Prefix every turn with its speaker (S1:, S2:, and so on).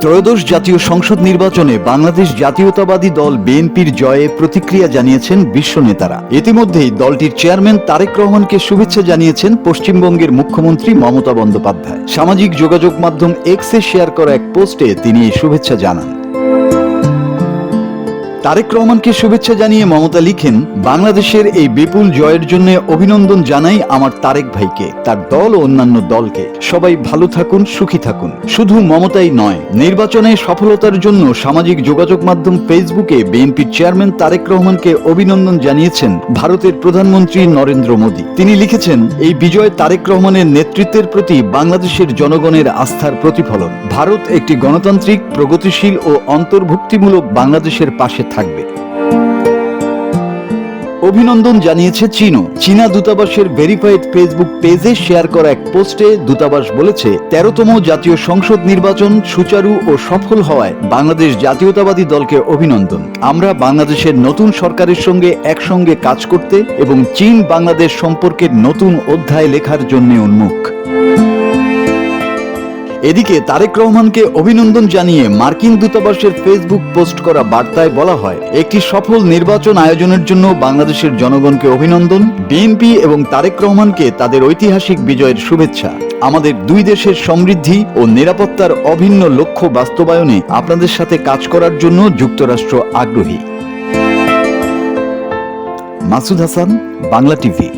S1: ত্রয়োদশ জাতীয় সংসদ নির্বাচনে বাংলাদেশ জাতীয়তাবাদী দল বিএনপির জয়ে প্রতিক্রিয়া জানিয়েছেন বিশ্ব নেতারা। ইতিমধ্যেই দলটির চেয়ারম্যান তারেক রহমানকে শুভেচ্ছা জানিয়েছেন পশ্চিমবঙ্গের মুখ্যমন্ত্রী মমতা বন্দ্যোপাধ্যায়। সামাজিক যোগাযোগ মাধ্যম এক্সে শেয়ার করা এক পোস্টে তিনি এই শুভেচ্ছা জানান। তারেক রহমানকে শুভেচ্ছা জানিয়ে মমতা লিখেন, বাংলাদেশের এই বিপুল জয়ের জন্য অভিনন্দন জানাই আমার তারেক ভাইকে, তার দল ও অন্যান্য দলকে। সবাই ভালো থাকুন, সুখী থাকুন। শুধু মমতাই নয়, নির্বাচনে সফলতার জন্য সামাজিক যোগাযোগ মাধ্যম ফেসবুকে বিএনপির চেয়ারম্যান তারেক রহমানকে অভিনন্দন জানিয়েছেন ভারতের প্রধানমন্ত্রী নরেন্দ্র মোদী। তিনি লিখেছেন, এই বিজয় তারেক রহমানের নেতৃত্বের প্রতি বাংলাদেশের জনগণের আস্থার প্রতিফলন। ভারত একটি গণতান্ত্রিক, প্রগতিশীল ও অন্তর্ভুক্তিমূলক বাংলাদেশের পাশে থাকবে। অভিনন্দন জানিয়েছে চীনও। চীনা দূতাবাসের ভেরিফাইড ফেসবুক পেজে শেয়ার করা এক পোস্টে দূতাবাস বলেছে, 13তম জাতীয় সংসদ নির্বাচন সুচারু ও সফল হওয়ায় বাংলাদেশ জাতীয়তাবাদী দলকে অভিনন্দন। আমরা বাংলাদেশের নতুন সরকারের সঙ্গে একসঙ্গে কাজ করতে এবং চীন বাংলাদেশ সম্পর্কের নতুন অধ্যায় লেখার জন্য উন্মুখ। এদিকে তারেক রহমানকে অভিনন্দন জানিয়ে মার্কিন দূতাবাসের ফেসবুক পোস্ট করা বার্তায় বলা হয়, একটি সফল নির্বাচন আয়োজনের জন্য বাংলাদেশের জনগণকে অভিনন্দন। বিএনপি এবং তারেক রহমানকে তাদের ঐতিহাসিক বিজয়ের শুভেচ্ছা। আমাদের দুই দেশের সমৃদ্ধি ও নিরাপত্তার অভিন্ন লক্ষ্য বাস্তবায়নে আপনাদের সাথে কাজ করার জন্য যুক্তরাষ্ট্র আগ্রহী। মাসুদ হাসান, বাংলা টিভি।